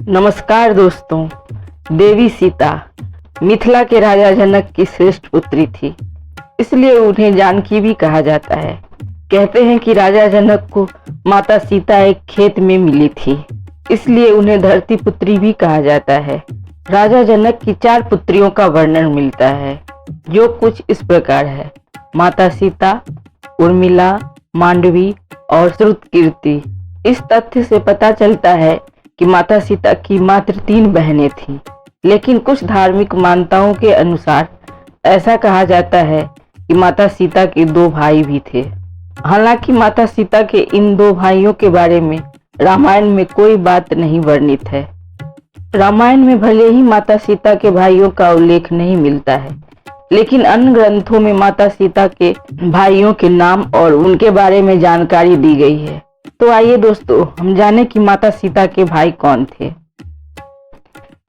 नमस्कार दोस्तों। देवी सीता मिथिला के राजा जनक की श्रेष्ठ पुत्री थी, इसलिए उन्हें जानकी भी कहा जाता है। कहते हैं कि राजा जनक को माता सीता एक खेत में मिली थी, इसलिए उन्हें धरती पुत्री भी कहा जाता है। राजा जनक की 4 पुत्रियों का वर्णन मिलता है, जो कुछ इस प्रकार है: माता सीता, उर्मिला, मांडवी और श्रुतकीर्ति। इस तथ्य से पता चलता है कि माता सीता की मात्र 3 बहनें थीं, लेकिन कुछ धार्मिक मान्यताओं के अनुसार ऐसा कहा जाता है कि माता सीता के 2 भाई भी थे। हालांकि माता सीता के इन 2 भाइयों के बारे में रामायण में कोई बात नहीं वर्णित है। रामायण में भले ही माता सीता के भाइयों का उल्लेख नहीं मिलता है, लेकिन अन्य ग्रंथों में माता सीता के भाइयों के नाम और उनके बारे में जानकारी दी गई है। तो आइए दोस्तों, हम जानें कि माता सीता के भाई कौन थे।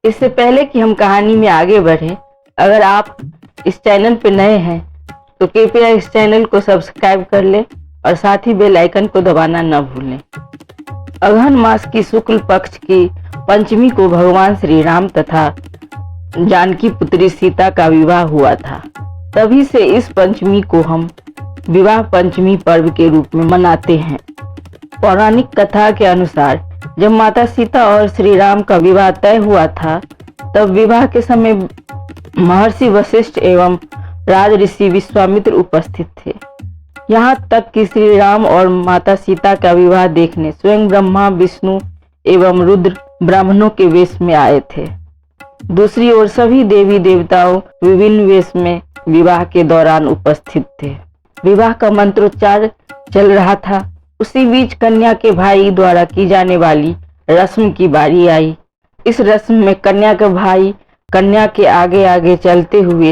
इससे पहले कि हम कहानी में आगे बढ़ें, अगर आप इस चैनल पर नए हैं तो कृपया इस चैनल को सब्सक्राइब कर लें और साथ ही बेल आइकन को दबाना न भूलें। अगहन मास की शुक्ल पक्ष की पंचमी को भगवान श्री राम तथा जानकी पुत्री सीता का विवाह हुआ था। तभी से इस पंचमी को हम विवाह पंचमी पर्व के रूप में मनाते हैं। पौराणिक कथा के अनुसार जब माता सीता और श्री राम का विवाह तय हुआ था, तब विवाह के समय महर्षि वशिष्ठ एवं राज ऋषि विश्वामित्र उपस्थित थे। यहाँ तक कि श्री राम और माता सीता का विवाह देखने स्वयं ब्रह्मा, विष्णु एवं रुद्र ब्राह्मणों के वेश में आए थे। दूसरी ओर सभी देवी देवताओं विभिन्न वेश में विवाह के दौरान उपस्थित थे। विवाह का मंत्रोच्चार चल रहा था। उसी बीच कन्या के भाई द्वारा की जाने वाली रस्म की बारी आई। इस रस्म में कन्या का भाई कन्या के आगे आगे चलते हुए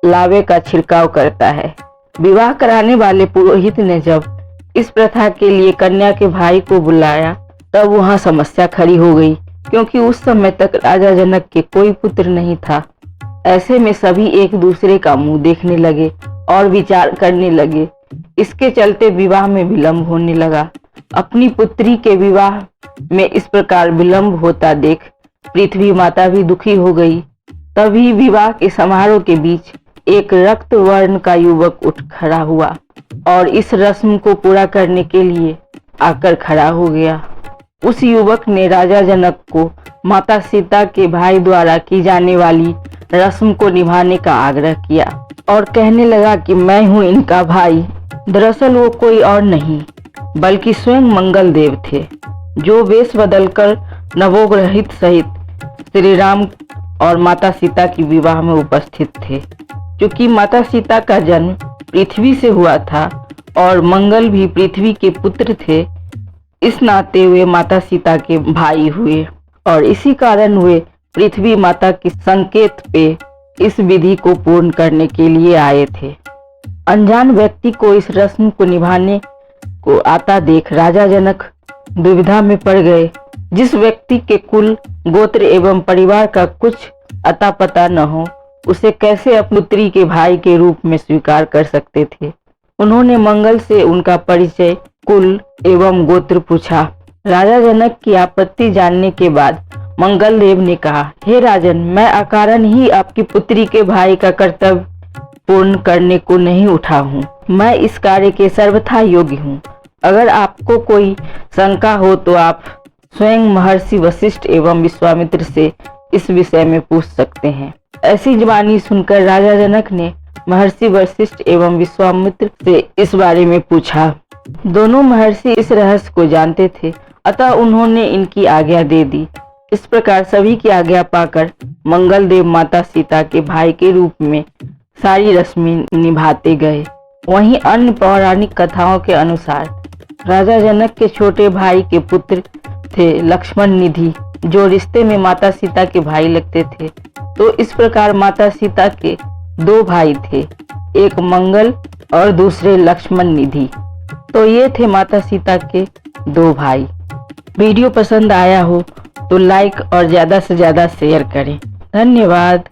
लावे का छिड़काव करता है। विवाह कराने वाले पुरोहित ने जब इस प्रथा के लिए कन्या के भाई को बुलाया, तब वहां समस्या खड़ी हो गई, क्योंकि उस समय तक राजा जनक के कोई पुत्र नहीं था। ऐसे में सभी एक दूसरे का मुंह देखने लगे और विचार करने लगे। इसके चलते विवाह में विलंब होने लगा। अपनी पुत्री के विवाह में इस प्रकार विलंब होता देख पृथ्वी माता भी दुखी हो गई। तभी विवाह के समारोह के बीच एक रक्त वर्ण का युवक उठ खड़ा हुआ और इस रस्म को पूरा करने के लिए आकर खड़ा हो गया। उस युवक ने राजा जनक को माता सीता के भाई द्वारा की जाने वाली रस्म को निभाने का आग्रह किया और कहने लगा कि मैं हूं इनका भाई। दरअसल वो कोई और नहीं बल्कि स्वयं मंगल देव थे, जो वेश बदलकर नवोग्रहित सहित श्री राम और माता सीता की विवाह में उपस्थित थे। क्योंकि माता सीता का जन्म पृथ्वी से हुआ था और मंगल भी पृथ्वी के पुत्र थे, इस नाते वे माता सीता के भाई हुए और इसी कारण वे पृथ्वी माता के संकेत पे इस विधि को पूर्ण करने के लिए आए थे। अनजान व्यक्ति को इस रस्म को निभाने को आता देख राजा जनक दुविधा में पड़ गए। जिस व्यक्ति के कुल, गोत्र एवं परिवार का कुछ अता पता न हो, उसे कैसे अपनी पुत्री के भाई के रूप में स्वीकार कर सकते थे। उन्होंने मंगल से उनका परिचय, कुल एवं गोत्र पूछा। राजा जनक की आपत्ति जानने के बाद मंगल देव ने कहा, हे राजन, मैं अकारण ही आपकी पुत्री के भाई का कर्तव्य पूर्ण करने को नहीं उठा हूँ। मैं इस कार्य के सर्वथा योग्य हूँ। अगर आपको कोई शंका हो तो आप स्वयं महर्षि वशिष्ठ एवं विश्वामित्र से इस विषय में पूछ सकते हैं। ऐसी जवानी सुनकर राजा जनक ने महर्षि वशिष्ठ एवं विश्वामित्र से इस बारे में पूछा। दोनों महर्षि इस रहस्य को जानते थे, अतः उन्होंने इनकी आज्ञा दे दी। इस प्रकार सभी की आज्ञा पाकर मंगल देव माता सीता के भाई के रूप में सारी रस्में निभाते गए। वहीं अन्य पौराणिक कथाओं के अनुसार राजा जनक के छोटे भाई के पुत्र थे लक्ष्मण निधि, जो रिश्ते में माता सीता के भाई लगते थे। तो इस प्रकार माता सीता के 2 भाई थे, एक मंगल और दूसरे लक्ष्मण निधि। तो ये थे माता सीता के 2 भाई। वीडियो पसंद आया हो तो लाइक और ज़्यादा से ज़्यादा शेयर करें। धन्यवाद।